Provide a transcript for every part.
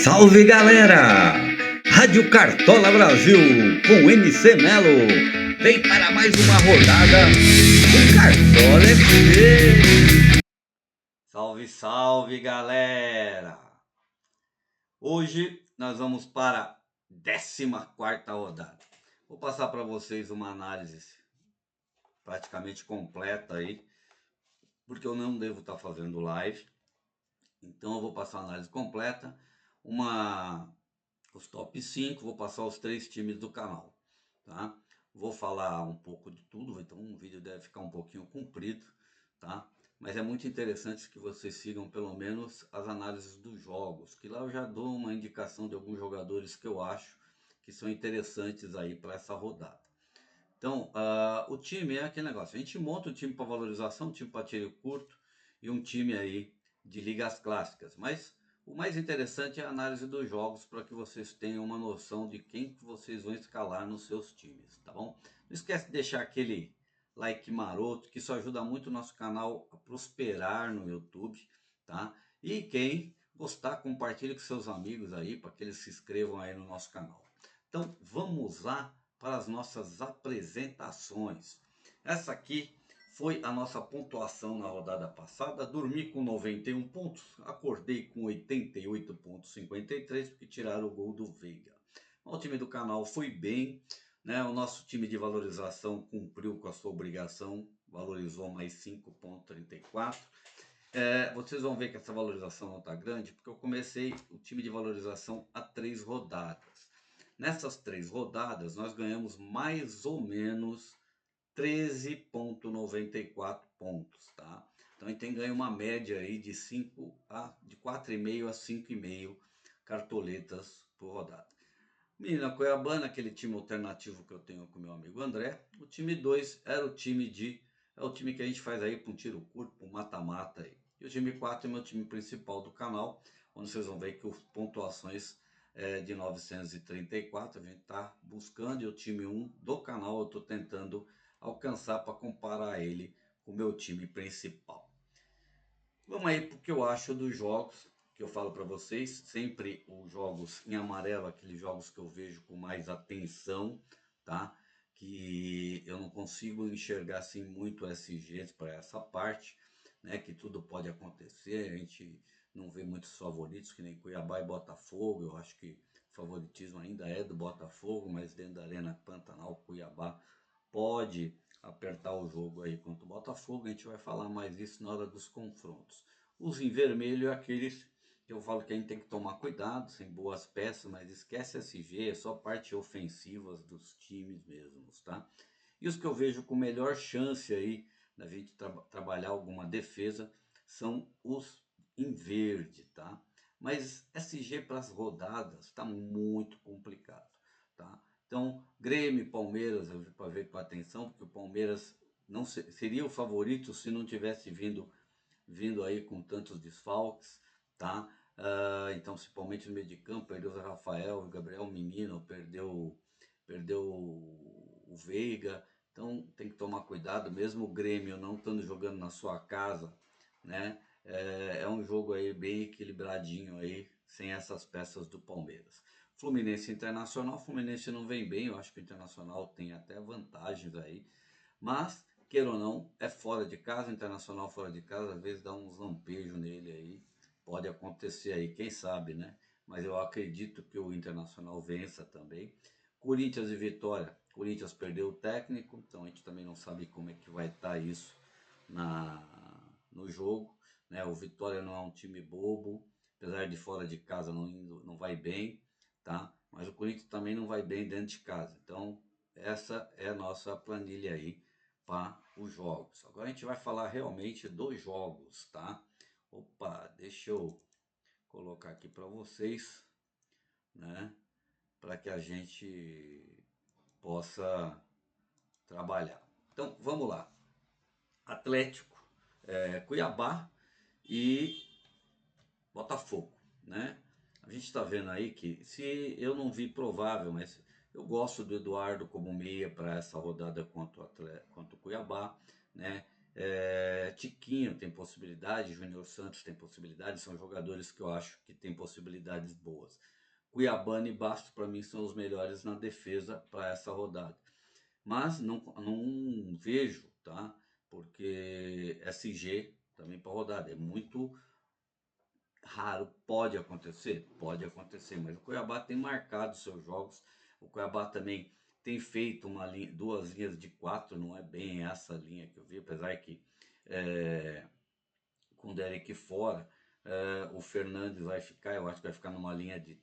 Salve galera! Rádio Cartola Brasil com MC Melo vem para mais uma rodada do Cartola FC. Salve, salve galera! Hoje nós vamos para a 14ª rodada. Vou passar para vocês uma análise praticamente completa aí, porque eu não devo estar fazendo live. Então eu vou passar a análise completa, os top 5, vou passar os 3 times do canal, tá? Vou falar um pouco de tudo, então o vídeo deve ficar um pouquinho comprido, tá? Mas é muito interessante que vocês sigam pelo menos as análises dos jogos, que lá eu já dou uma indicação de alguns jogadores que eu acho que são interessantes aí para essa rodada. Então, o time é aquele negócio, a gente monta um time para valorização, um time para tiro curto e um time aí de ligas clássicas, mas o mais interessante é a análise dos jogos para que vocês tenham uma noção de quem que vocês vão escalar nos seus times, tá bom? Não esquece de deixar aquele like maroto, que isso ajuda muito o nosso canal a prosperar no YouTube, tá? E quem gostar, compartilhe com seus amigos aí, para que eles se inscrevam aí no nosso canal. Então, vamos lá para as nossas apresentações. Essa aqui foi a nossa pontuação na rodada passada. Dormi com 91 pontos, acordei com 88,53 porque tiraram o gol do Veiga. O time do canal foi bem, né? O nosso time de valorização cumpriu com a sua obrigação, valorizou mais 5,34. Vocês vão ver que essa valorização não está grande, porque eu comecei o time de valorização há 3 rodadas. Nessas 3 rodadas, nós ganhamos mais ou menos 13,94 pontos, tá? Então a gente tem ganho uma média aí de 4,5 a 5,5 cartoletas por rodada. Menina Cuiabana, aquele time alternativo que eu tenho com meu amigo André. O time 2 era o time é o time que a gente faz aí para um tiro curto, para um mata-mata aí. E o time 4 é o meu time principal do canal, onde vocês vão ver que as pontuações de 934 a gente está buscando, e o time 1 do canal eu estou tentando alcançar para comparar ele com o meu time principal. Vamos aí porque eu acho dos jogos que eu falo para vocês, sempre os jogos em amarelo, aqueles jogos que eu vejo com mais atenção, tá? Que eu não consigo enxergar assim muito SGs para essa parte, né? Que tudo pode acontecer, a gente não vê muitos favoritos, que nem Cuiabá e Botafogo. Eu acho que o favoritismo ainda é do Botafogo, mas dentro da Arena Pantanal, Cuiabá pode apertar o jogo aí contra o Botafogo. A gente vai falar mais isso na hora dos confrontos. Os em vermelho é aqueles que eu falo que a gente tem que tomar cuidado, sem boas peças, mas esquece SG, é só parte ofensiva dos times mesmos, tá? E os que eu vejo com melhor chance aí da gente trabalhar alguma defesa são os em verde, tá? Mas SG para as rodadas está muito complicado, tá? Então, Grêmio e Palmeiras, para ver com atenção, porque o Palmeiras não seria o favorito se não tivesse vindo aí com tantos desfalques, tá? Então, principalmente no meio de campo, perdeu o Rafael, o Gabriel Menino, perdeu o Veiga. Então, tem que tomar cuidado, mesmo o Grêmio não estando jogando na sua casa, né? É um jogo aí bem equilibradinho aí, sem essas peças do Palmeiras. Fluminense e Internacional, Fluminense não vem bem, eu acho que o Internacional tem até vantagens aí, mas, queira ou não, é fora de casa, Internacional fora de casa, às vezes dá uns lampejos nele aí, pode acontecer aí, quem sabe, né? Mas eu acredito que o Internacional vença também. Corinthians e Vitória, Corinthians perdeu o técnico, então a gente também não sabe como é que vai estar isso no jogo, né? O Vitória não é um time bobo, apesar de fora de casa não vai bem, tá? Mas o Corinthians também não vai bem dentro de casa. Então, essa é a nossa planilha aí para os jogos. Agora a gente vai falar realmente dos jogos, tá? Opa, deixa eu colocar aqui para vocês, né? Para que a gente possa trabalhar. Então, vamos lá. Atlético, Cuiabá e Botafogo, né? A gente está vendo aí que, se eu não vi provável, mas eu gosto do Eduardo como meia para essa rodada contra o Cuiabá, né? Tiquinho tem possibilidade, Júnior Santos tem possibilidade, são jogadores que eu acho que têm possibilidades boas. Cuiabano e Bastos, para mim, são os melhores na defesa para essa rodada. Mas não vejo, tá? Porque SG também para rodada é muito raro, pode acontecer, mas o Cuiabá tem marcado seus jogos. O Cuiabá também tem feito duas linhas de quatro, não é bem essa linha que eu vi, apesar que é, com o Derek fora, o Fernandes vai ficar, eu acho que vai ficar numa linha de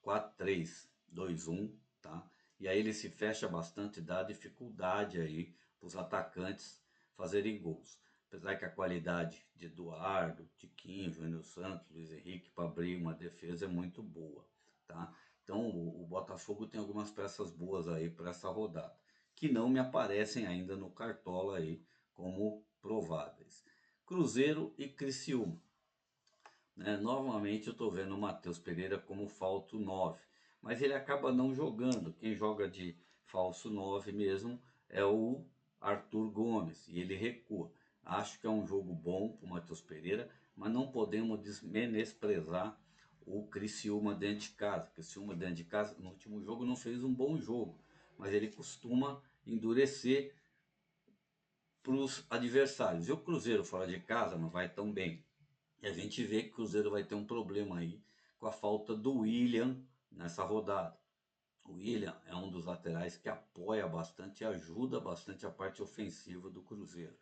3-4-3-2-1, tá? E aí ele se fecha bastante, dá dificuldade aí para os atacantes fazerem gols. Apesar que a qualidade de Eduardo, Tiquinho, Júnior Santos, Luiz Henrique para abrir uma defesa é muito boa, tá? Então o Botafogo tem algumas peças boas aí para essa rodada, que não me aparecem ainda no Cartola aí como prováveis. Cruzeiro e Criciúma, né? Novamente eu estou vendo o Matheus Pereira como falso 9, mas ele acaba não jogando. Quem joga de falso 9 mesmo é o Arthur Gomes e ele recua. Acho que é um jogo bom para o Matheus Pereira, mas não podemos menosprezar o Criciúma dentro de casa. O Criciúma dentro de casa no último jogo não fez um bom jogo, mas ele costuma endurecer para os adversários. E o Cruzeiro fora de casa não vai tão bem. E a gente vê que o Cruzeiro vai ter um problema aí com a falta do William nessa rodada. O William é um dos laterais que apoia bastante e ajuda bastante a parte ofensiva do Cruzeiro.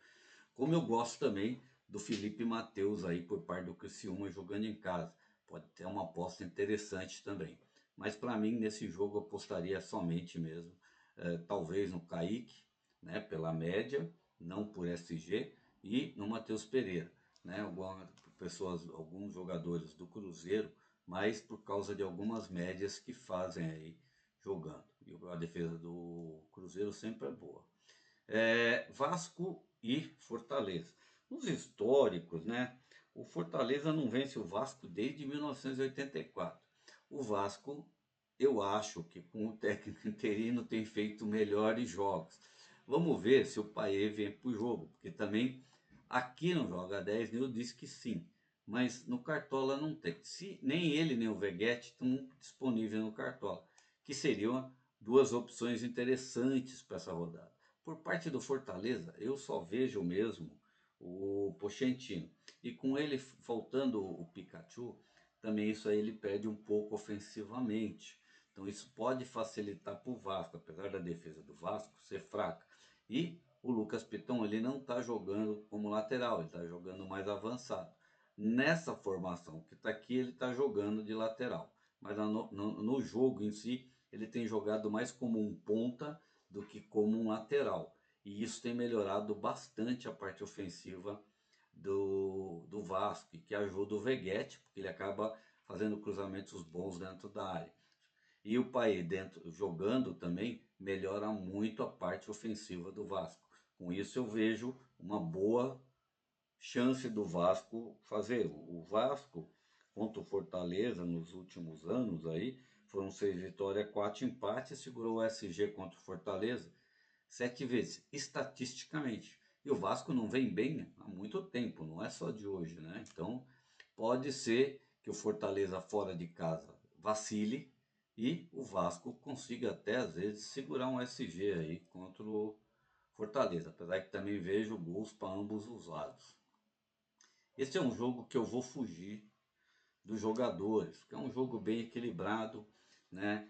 Como eu gosto também do Felipe Matheus aí por parte do Criciúma jogando em casa. Pode ter uma aposta interessante também. Mas para mim nesse jogo eu apostaria somente mesmo, talvez no Kaique, né, pela média, não por SG, e no Matheus Pereira, né, alguns jogadores do Cruzeiro, mas por causa de algumas médias que fazem aí jogando. E a defesa do Cruzeiro sempre é boa. Vasco e Fortaleza. Nos históricos, né? O Fortaleza não vence o Vasco desde 1984. O Vasco, eu acho que com o técnico interino tem feito melhores jogos. Vamos ver se o Paê vem para o jogo, porque também aqui no Joga 10 eu disse que sim, mas no Cartola não tem. Se nem ele nem o Veguete estão disponíveis no Cartola, que seriam duas opções interessantes para essa rodada. Por parte do Fortaleza, eu só vejo mesmo o Pochettino. E com ele faltando o Pikachu, também isso aí ele perde um pouco ofensivamente. Então isso pode facilitar para o Vasco, apesar da defesa do Vasco ser fraca. E o Lucas Piton ele não está jogando como lateral, ele está jogando mais avançado. Nessa formação que está aqui, ele está jogando de lateral. Mas no jogo em si, ele tem jogado mais como um ponta do que como um lateral. E isso tem melhorado bastante a parte ofensiva do Vasco, e que ajuda o Veguete, porque ele acaba fazendo cruzamentos bons dentro da área. E o Paê dentro jogando também melhora muito a parte ofensiva do Vasco. Com isso eu vejo uma boa chance do Vasco fazer. O Vasco contra o Fortaleza nos últimos anos aí foram 6 vitórias, 4 empates, segurou o SG contra o Fortaleza 7 vezes, estatisticamente. E o Vasco não vem bem há muito tempo, não é só de hoje, né? Então pode ser que o Fortaleza fora de casa vacile e o Vasco consiga até às vezes segurar um SG aí contra o Fortaleza, apesar que também vejo gols para ambos os lados. Esse é um jogo que eu vou fugir dos jogadores, porque é um jogo bem equilibrado, né?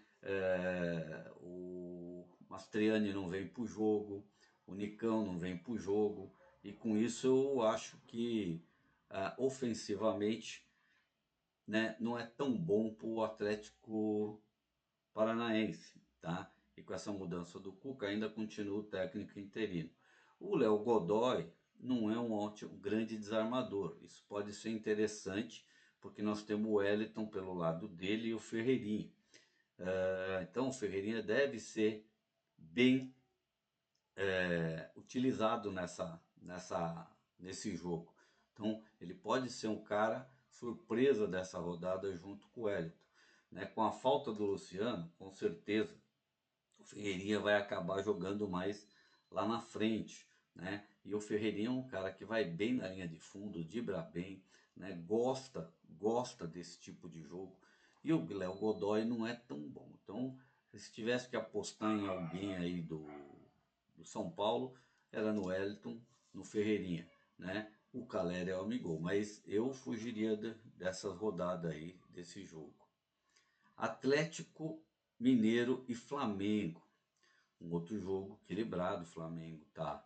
O Mastriani não vem para o jogo, o Nicão não vem para o jogo, e com isso eu acho que ofensivamente, né, não é tão bom para o Atlético Paranaense, tá? E com essa mudança do Cuca ainda continua o técnico interino. O Léo Godoy não é um ótimo, grande desarmador. Isso pode ser interessante, porque nós temos o Wellington pelo lado dele e o Ferreirinha. Então o Ferreirinha deve ser bem utilizado nesse jogo. Então ele pode ser um cara surpresa dessa rodada junto com o Wellington. Né? Com a falta do Luciano, com certeza o Ferreirinha vai acabar jogando mais lá na frente, né? E o Ferreirinha é um cara que vai bem na linha de fundo, dribla bem, né? Gosta desse tipo de jogo. E o Léo Godoy não é tão bom. Então, se tivesse que apostar em alguém aí do São Paulo, era no Wellington, no Ferreirinha, né? O Caleri é o amigol, mas eu fugiria dessas rodadas aí, desse jogo. Atlético Mineiro e Flamengo. Um outro jogo equilibrado, o Flamengo tá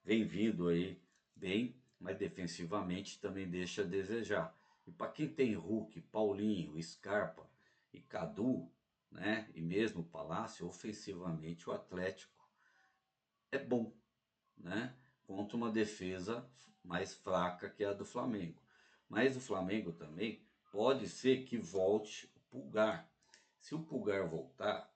vem vindo aí bem, mas defensivamente também deixa a desejar. E para quem tem Hulk, Paulinho, Scarpa e Cadu, né, e mesmo Palácio, ofensivamente o Atlético é bom, né, contra uma defesa mais fraca que a do Flamengo. Mas o Flamengo também pode ser que volte o Pulgar. Se o Pulgar voltar,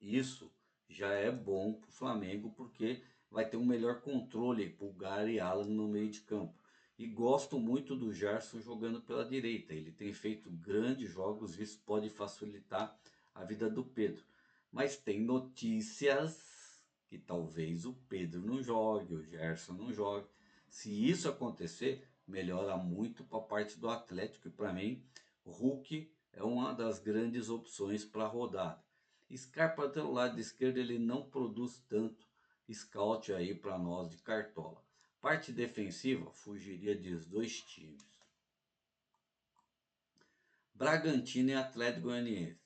isso já é bom para o Flamengo, porque vai ter um melhor controle Pulgar e Alan no meio de campo. E gosto muito do Gerson jogando pela direita. Ele tem feito grandes jogos, isso pode facilitar a vida do Pedro. Mas tem notícias que talvez o Pedro não jogue, o Gerson não jogue. Se isso acontecer, melhora muito para a parte do Atlético. E para mim, o Hulk é uma das grandes opções para a rodada. Scarpa pelo lado esquerdo ele não produz tanto scout aí para nós de cartola. Parte defensiva, fugiria dos dois times. Bragantino e Atlético Goianiense.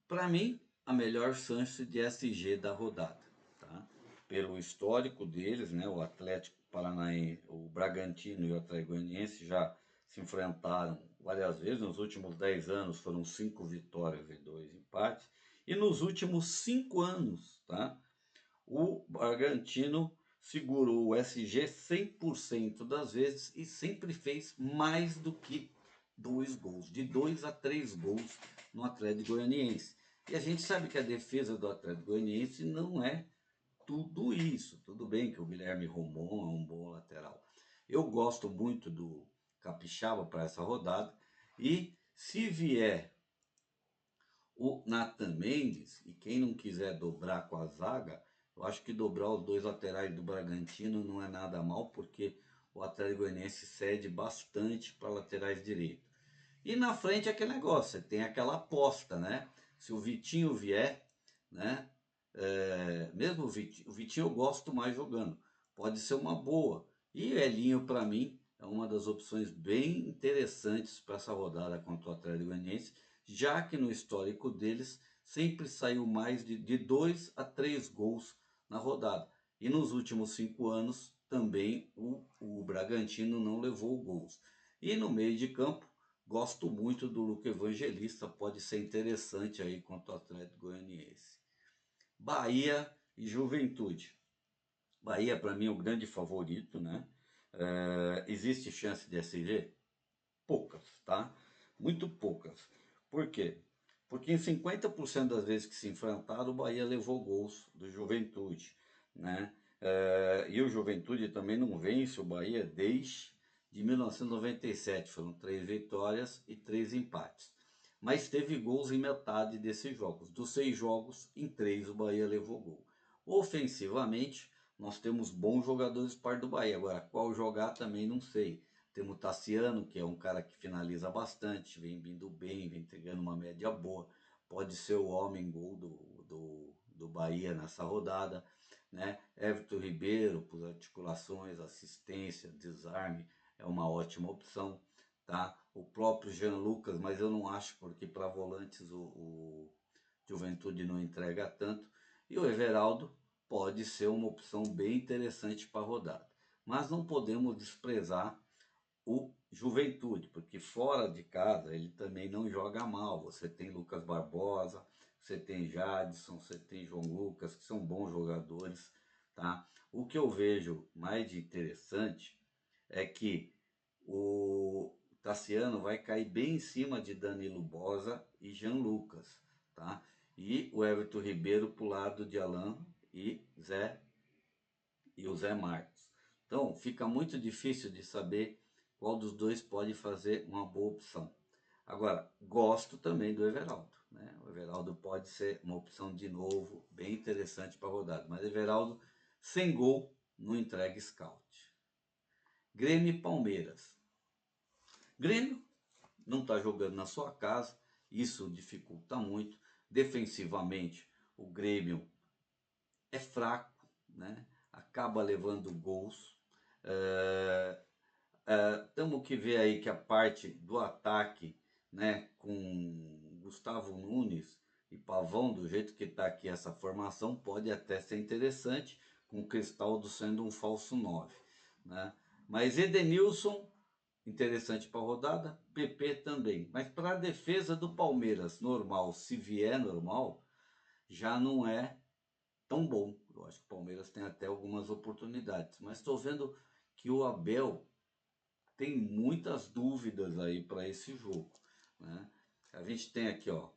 Para mim, a melhor chance de SG da rodada, tá? Pelo histórico deles, né? O Atlético Paranaense, o Bragantino e o Atlético Goianiense já se enfrentaram várias vezes. Nos últimos 10 anos foram 5 vitórias e 2 empates. E nos últimos 5 anos, tá? O Bragantino segurou o SG 100% das vezes e sempre fez mais do que 2 gols, de 2 a 3 gols no Atlético Goianiense. E a gente sabe que a defesa do Atlético Goianiense não é tudo isso. Tudo bem que o Guilherme Romão é um bom lateral. Eu gosto muito do Capixaba para essa rodada e se vier o Nathan Mendes, e quem não quiser dobrar com a zaga, eu acho que dobrar os dois laterais do Bragantino não é nada mal, porque o Atlético Goianiense cede bastante para laterais direitos. E na frente é aquele negócio, você tem aquela aposta, né? Se o Vitinho vier, né? Mesmo o Vitinho eu gosto mais jogando, pode ser uma boa. E Elinho, para mim, é uma das opções bem interessantes para essa rodada contra o Atlético Goianiense, já que no histórico deles sempre saiu mais de 2 a 3 gols na rodada. E nos últimos 5 anos também o Bragantino não levou gols. E no meio de campo, gosto muito do Luca Evangelista, pode ser interessante aí contra o Atlético Goianiense. Bahia e Juventude. Bahia, para mim, é o grande favorito, né? Existe chance de SG? Poucas, tá? Muito poucas. Por quê? Porque em 50% das vezes que se enfrentaram, o Bahia levou gols do Juventude, né? E o Juventude também não vence o Bahia desde de 1997. Foram 3 vitórias e 3 empates. Mas teve gols em metade desses jogos. Dos 6 jogos, em 3 o Bahia levou gol. Ofensivamente, nós temos bons jogadores para do Bahia. Agora, qual jogar também não sei. Temos o Tassiano, que é um cara que finaliza bastante, vem vindo bem, vem entregando uma média boa. Pode ser o homem gol do Bahia nessa rodada, né? Everton Ribeiro, por articulações, assistência, desarme, é uma ótima opção, tá? O próprio Jean Lucas, mas eu não acho, porque para volantes o Juventude não entrega tanto. E o Everaldo pode ser uma opção bem interessante para a rodada. Mas não podemos desprezar o Juventude, porque fora de casa ele também não joga mal. Você tem Lucas Barbosa, você tem Jadson, você tem João Lucas, que são bons jogadores, tá? O que eu vejo mais de interessante é que o Tassiano vai cair bem em cima de Danilo Bosa e Jean Lucas, tá? E o Everton Ribeiro pro lado de Alain e o Zé Marcos. Então, fica muito difícil de saber qual dos dois pode fazer uma boa opção. Agora, gosto também do Everaldo, né? O Everaldo pode ser uma opção de novo, bem interessante para a rodada. Mas Everaldo, sem gol, não entrega scout. Grêmio e Palmeiras. Grêmio não está jogando na sua casa, isso dificulta muito. Defensivamente, o Grêmio é fraco, né? Acaba levando gols. Temos que ver aí que a parte do ataque, né, com Gustavo Nunes e Pavão, do jeito que está aqui essa formação, pode até ser interessante, com o Cristaldo sendo um falso 9, né? Mas Edenilson, interessante para a rodada, PP também. Mas para a defesa do Palmeiras, normal, se vier normal, já não é tão bom. Eu acho que o Palmeiras tem até algumas oportunidades. Mas estou vendo que o Abel tem muitas dúvidas aí para esse jogo, né? A gente tem aqui, ó,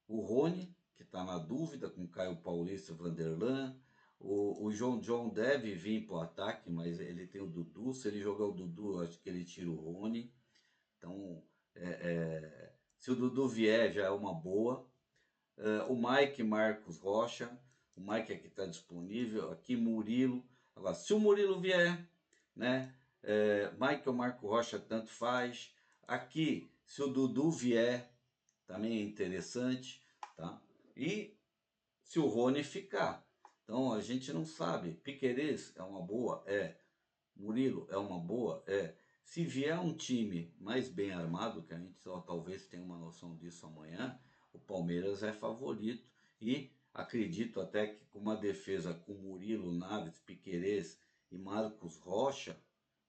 o Rony, que está na dúvida com Caio Paulista e Vanderlan. O João John deve vir para o ataque, mas ele tem o Dudu. Se ele jogar o Dudu, eu acho que ele tira o Rony. Então, se o Dudu vier, já é uma boa. O Mike Marcos Rocha, o Mike aqui está disponível. Aqui Murilo. Agora, se o Murilo vier, né? Michael Marco Rocha tanto faz. Aqui, se o Dudu vier, também é interessante, tá? E se o Rony ficar. Então a gente não sabe. Piquerez é uma boa? É. Murilo é uma boa? É. Se vier um time mais bem armado, que a gente só talvez tenha uma noção disso amanhã, o Palmeiras é favorito. E acredito até que com uma defesa com Murilo, Naves, Piquerez e Marcos Rocha,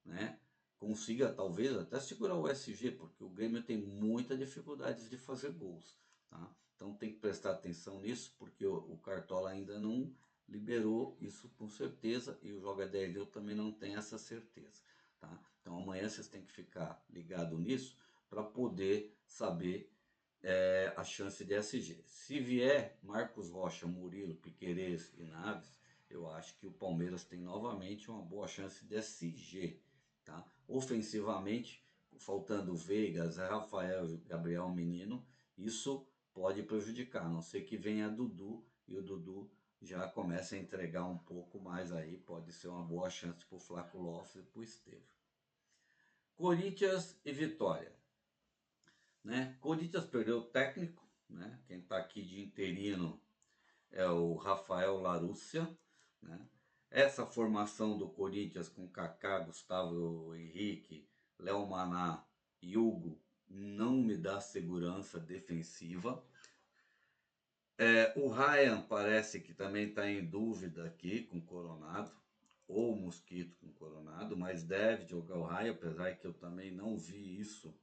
né, consiga talvez até segurar o SG, porque o Grêmio tem muita dificuldade de fazer gols, tá? Então tem que prestar atenção nisso, porque o Cartola ainda não liberou isso com certeza, e o Joga 10 eu também não tenho essa certeza, tá? Então amanhã vocês têm que ficar ligado nisso para poder saber a chance de SG. Se vier Marcos Rocha, Murilo, Piquerez e Naves, eu acho que o Palmeiras tem novamente uma boa chance de SG, tá? Ofensivamente, faltando Veiga, Zé Rafael e Gabriel Menino, isso pode prejudicar, a não ser que venha Dudu e o Dudu já começa a entregar um pouco mais aí, pode ser uma boa chance para o Flaco Lopes e para o Estevão. Corinthians e Vitória, né? Corinthians perdeu o técnico, né? Quem está aqui de interino é o Rafael Larúcia, né? Essa formação do Corinthians com Kaká, Gustavo Henrique, Léo Maná e Hugo não me dá segurança defensiva. O Ryan parece que também está em dúvida aqui com Coronado, ou Mosquito com Coronado, mas deve jogar o Ryan, apesar que eu também não vi isso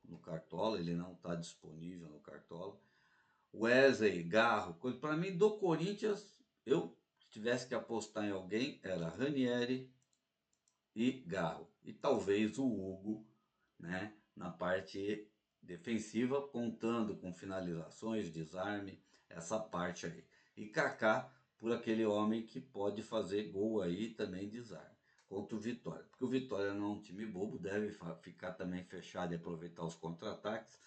no Cartola, ele não está disponível no Cartola. Wesley, Garro, para mim do Corinthians, eu se tivesse que apostar em alguém, era Ranieri e Garro. E talvez o Hugo, né, na parte defensiva, contando com finalizações, desarme, essa parte aí. E Kaká, por aquele homem que pode fazer gol aí também desarme. Contra o Vitória. Porque o Vitória não é um time bobo, deve ficar também fechado e aproveitar os contra-ataques.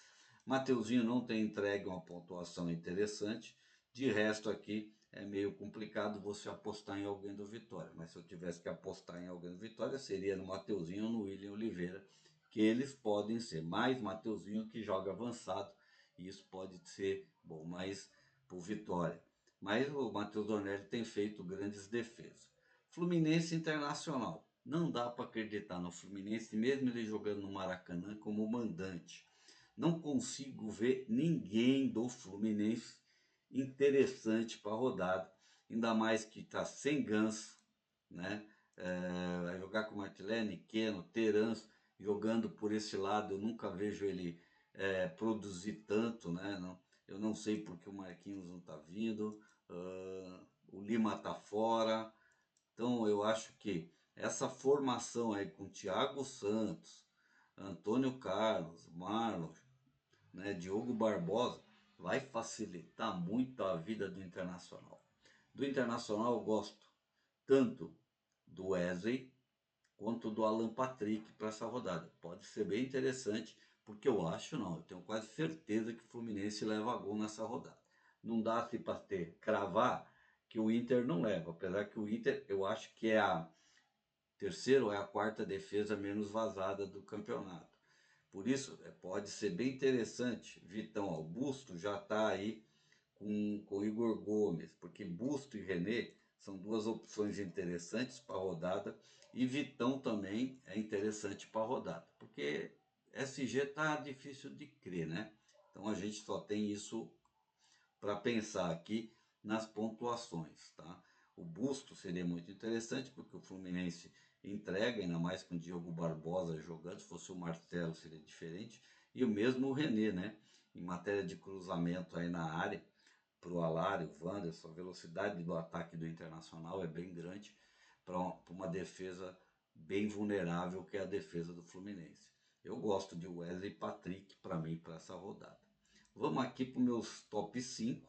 Mateuzinho não tem entregue uma pontuação interessante. De resto aqui é meio complicado você apostar em alguém do Vitória. Mas se eu tivesse que apostar em alguém do Vitória, seria no Mateuzinho ou no William Oliveira, que eles podem ser. Mais Mateuzinho que joga avançado, e isso pode ser bom mais para o Vitória. Mas o Matheus Donelli tem feito grandes defesas. Fluminense Internacional. Não dá para acreditar no Fluminense, mesmo ele jogando no Maracanã como mandante. Não consigo ver ninguém do Fluminense interessante para a rodada. Ainda mais que está sem Ganso, né? Vai jogar com Martilene, Keno, Terans, jogando por esse lado. Eu nunca vejo ele produzir tanto, né? Eu não sei porque o Marquinhos não está vindo, o Lima está fora. Então eu acho que essa formação aí com Thiago Santos, Antônio Carlos, Marlon, né, Diogo Barbosa, vai facilitar muito a vida do Internacional. Do Internacional eu gosto tanto do Wesley quanto do Alan Patrick para essa rodada. Pode ser bem interessante, porque eu acho não, eu tenho quase certeza que o Fluminense leva gol nessa rodada. Não dá assim para cravar que o Inter não leva, apesar que o Inter eu acho que é terceiro é a quarta defesa menos vazada do campeonato. Por isso, pode ser bem interessante. Vitão Augusto já está aí com Igor Gomes, porque Busto e René são duas opções interessantes para a rodada, e Vitão também é interessante para a rodada, porque SG tá difícil de crer, né? Então a gente só tem isso para pensar aqui nas pontuações, tá? O Busto seria muito interessante, porque o Fluminense entrega, ainda mais com o Diogo Barbosa jogando. Se fosse o Marcelo seria diferente, e o mesmo o René, né? Em matéria de cruzamento aí na área, para o Alário, o Wanderson, a velocidade do ataque do Internacional é bem grande para uma defesa bem vulnerável, que é a defesa do Fluminense. Eu gosto de Wesley e Patrick para mim, para essa rodada. Vamos aqui para os meus top 5,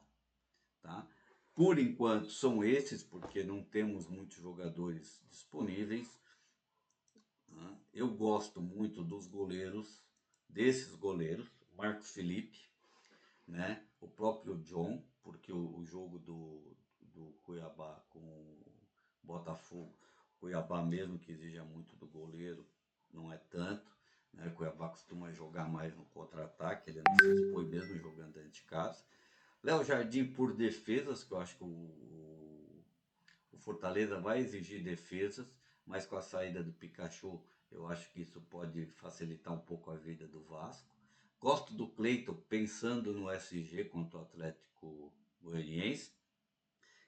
tá? Por enquanto são esses, porque não temos muitos jogadores disponíveis. Tá? Eu gosto muito dos goleiros, desses goleiros, Marcos Felipe, né? O próprio John, porque o jogo do Cuiabá com o Botafogo, Cuiabá mesmo que exija muito do goleiro, não é tanto, né? O Cuiabá costuma jogar mais no contra-ataque, ele não se dispõe mesmo jogando dentro de casa. Léo Jardim por defesas, que eu acho que o Fortaleza vai exigir defesas, mas com a saída do Pikachu, eu acho que isso pode facilitar um pouco a vida do Vasco. Gosto do Cleiton pensando no SG contra o Atlético Goianiense.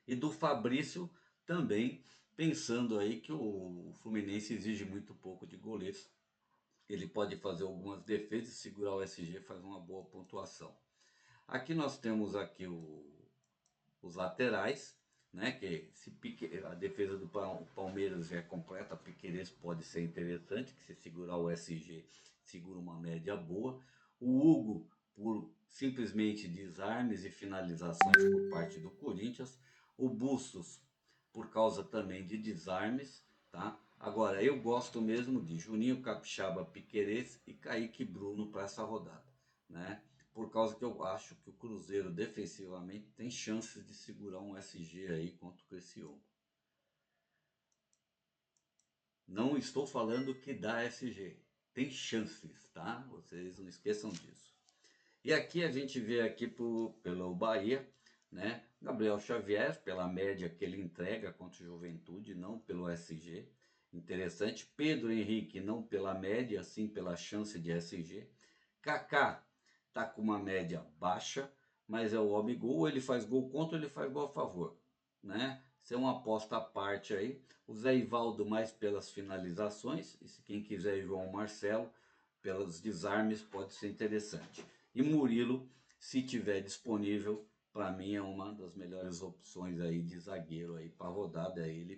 E do Fabrício também pensando aí que o Fluminense exige muito pouco de goleiros. Ele pode fazer algumas defesas e segurar o SG, faz uma boa pontuação. Aqui nós temos aqui os laterais, né? Que se a defesa do Palmeiras já é completa, a Piquerez pode ser interessante, que se segurar o SG, segura uma média boa. O Hugo, por simplesmente desarmes e finalizações por parte do Corinthians. O Bustos, por causa também de desarmes, tá? Agora, eu gosto mesmo de Juninho Capixaba, Piquerez e Kaique Bruno para essa rodada, né? Por causa que eu acho que o Cruzeiro defensivamente tem chances de segurar um SG aí contra o Criciúma. Não estou falando que dá SG, tem chances, tá? Vocês não esqueçam disso. E aqui a gente vê aqui pelo Bahia, né? Gabriel Xavier, pela média que ele entrega contra o Juventude, não pelo SG. Interessante. Pedro Henrique, não pela média, sim pela chance de SG. Kaká tá com uma média baixa, mas é o homem gol, ele faz gol contra, ele faz gol a favor, né? Isso é uma aposta à parte aí. O Zé Ivaldo mais pelas finalizações, e se quem quiser João Marcelo, pelos desarmes pode ser interessante. E Murilo, se tiver disponível, para mim é uma das melhores opções aí de zagueiro aí para rodada, é ele,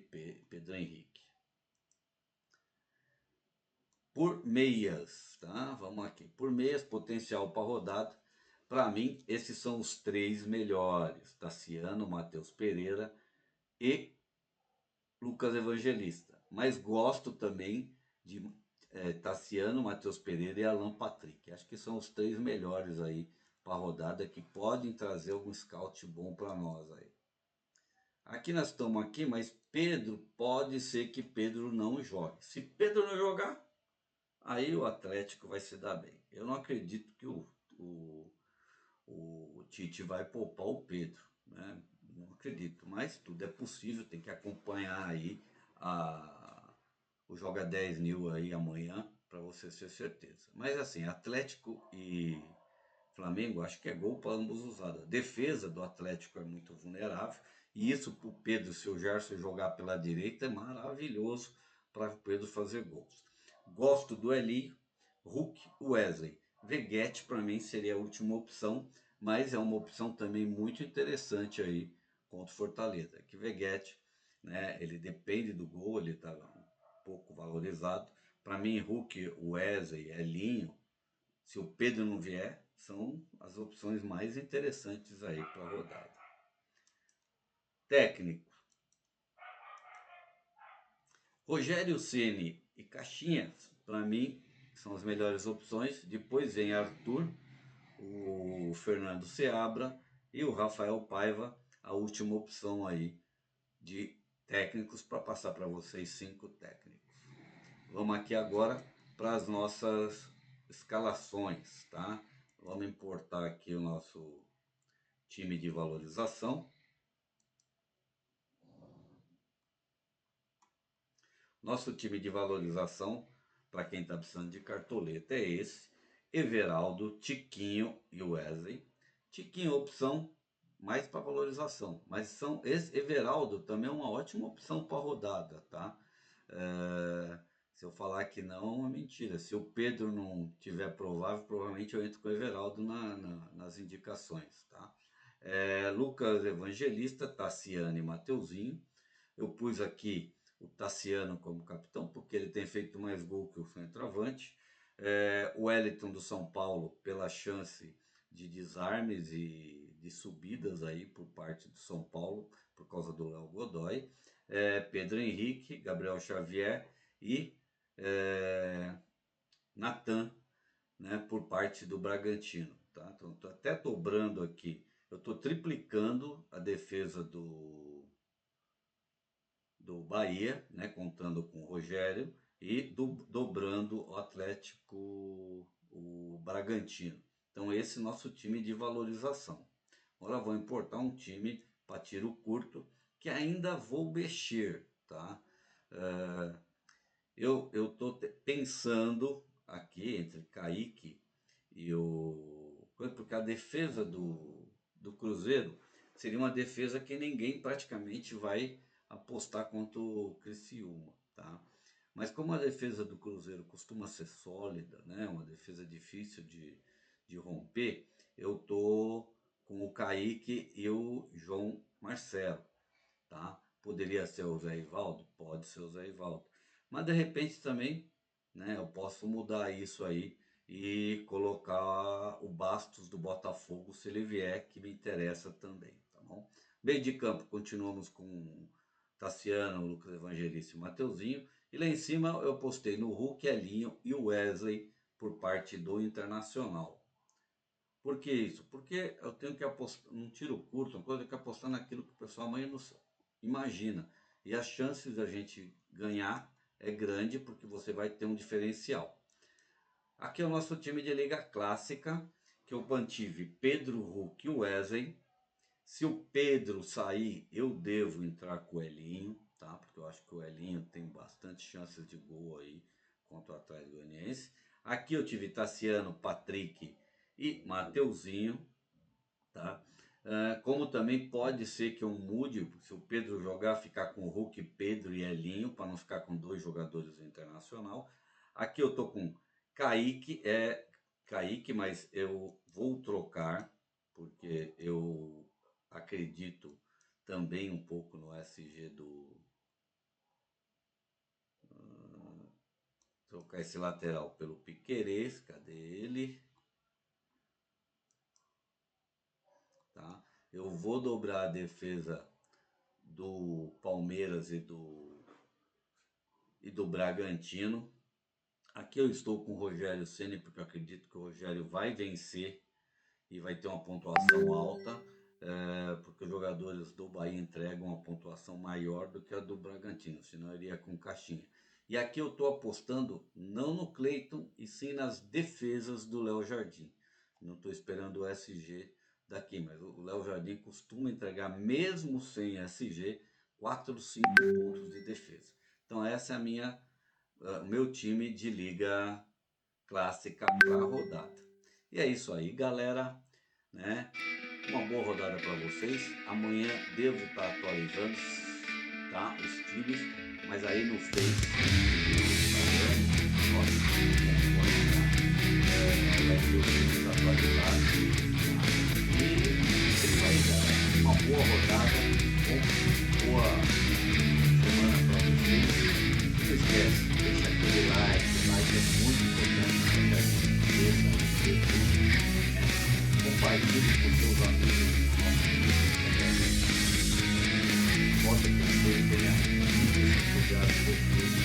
Pedro Henrique. Por meias, tá? Vamos aqui. Por meias, potencial para rodada. Para mim, esses são os três melhores: Tassiano, Matheus Pereira e Lucas Evangelista. Mas gosto também de Tassiano, Matheus Pereira e Alan Patrick. Acho que são os três melhores aí para a rodada, que podem trazer algum scout bom para nós aí. Aqui nós estamos aqui, mas Pedro, pode ser que Pedro não jogue. Se Pedro não jogar, aí o Atlético vai se dar bem. Eu não acredito que o Tite vai poupar o Pedro, né? Não acredito, mas tudo é possível, tem que acompanhar aí o Joga 10 New aí amanhã para você ter certeza. Mas assim, Atlético e Flamengo, acho que é gol para ambos os lados. A defesa do Atlético é muito vulnerável, e isso para o Pedro, se o Gerson jogar pela direita, é maravilhoso para o Pedro fazer gols. Gosto do Elinho, Hulk, Wesley. Veguete para mim seria a última opção, mas é uma opção também muito interessante aí contra o Fortaleza. Que Veguete, né, ele depende do gol, ele está um pouco valorizado. Para mim, Hulk, Wesley, Elinho, se o Pedro não vier, são as opções mais interessantes aí para a rodada. Técnico: Rogério Ceni e Caixinhas, para mim, são as melhores opções. Depois vem Arthur, o Fernando Seabra e o Rafael Paiva, a última opção aí de técnicos, para passar para vocês 5 técnicos. Vamos aqui agora para as nossas escalações, tá? Vamos importar aqui o nosso time de valorização. Nosso time de valorização, para quem está precisando de cartoleta, é esse: Everaldo, Tiquinho e Wesley. Tiquinho é opção mais para valorização, mas esse Everaldo também é uma ótima opção para rodada, tá? Se eu falar que não, é mentira. Se o Pedro não tiver provável, provavelmente eu entro com o Everaldo nas indicações, tá? Lucas Evangelista, Tassiano e Mateuzinho. Eu pus aqui o Tassiano como capitão, porque ele tem feito mais gol que o centroavante. O Wellington do São Paulo, pela chance de desarmes e de subidas aí por parte do São Paulo, por causa do Léo Godoy. Pedro Henrique, Gabriel Xavier e Natan, né, por parte do Bragantino. Tá? Então, estou até dobrando aqui. Eu estou triplicando a defesa do Bahia, né, contando com o Rogério, e dobrando o Atlético, o Bragantino. Então esse é nosso time de valorização. Agora vou importar um time para tiro curto, que ainda vou mexer, tá? Eu estou pensando aqui entre Kaique e o... Porque a defesa do Cruzeiro seria uma defesa que ninguém praticamente vai apostar contra o Criciúma, tá? Mas como a defesa do Cruzeiro costuma ser sólida, né? Uma defesa difícil de romper, eu tô com o Kaique e o João Marcelo, tá? Poderia ser o Zé Ivaldo? Pode ser o Zé Ivaldo. Mas de repente também, né, eu posso mudar isso aí e colocar o Bastos do Botafogo, se ele vier, que me interessa também, tá bom? Meio de campo, continuamos com Tassiano, Lucas Evangelista e Mateuzinho. E lá em cima eu postei no Hulk, Elinho e o Wesley por parte do Internacional. Por que isso? Porque eu tenho que apostar num tiro curto, uma coisa que apostar naquilo que o pessoal menos imagina. E as chances da gente ganhar é grande porque você vai ter um diferencial. Aqui é o nosso time de Liga Clássica, que eu mantive Pedro, Hulk e Wesley. Se o Pedro sair, eu devo entrar com o Elinho, tá? Porque eu acho que o Elinho tem bastante chances de gol aí contra o Atlético Goianiense. Aqui eu tive Tassiano, Patrick e Mateuzinho, tá? Como também pode ser que eu mude, se o Pedro jogar, ficar com o Hulk, Pedro e Elinho, para não ficar com dois jogadores do Internacional. Aqui eu tô com Kaique, mas eu vou trocar, porque eu acredito também um pouco no SG do... trocar esse lateral pelo Piquerez, cadê ele? Tá? Eu vou dobrar a defesa do Palmeiras e do Bragantino. Aqui eu estou com o Rogério Ceni, porque eu acredito que o Rogério vai vencer e vai ter uma pontuação alta, porque os jogadores do Bahia entregam uma pontuação maior do que a do Bragantino, senão eu iria com caixinha. E aqui eu estou apostando não no Cleiton, e sim nas defesas do Léo Jardim. Não estou esperando o SG daqui, mas o Léo Jardim costuma entregar, mesmo sem SG, 4, 5 pontos de defesa. Então essa é o meu time de Liga Clássica para a rodada. E é isso aí, galera, né? Uma boa rodada para vocês. Amanhã devo estar atualizando, tá, os times, mas aí no Face, no Instagram, vai ter os times atualizados. E é isso aí, galera. Uma boa rodada, boa semana para vocês. Não esquece, deixa aquele like, o like é muito importante para a gente compartilhe com seus amigos. Bota que você tenha muito obrigado por tudo.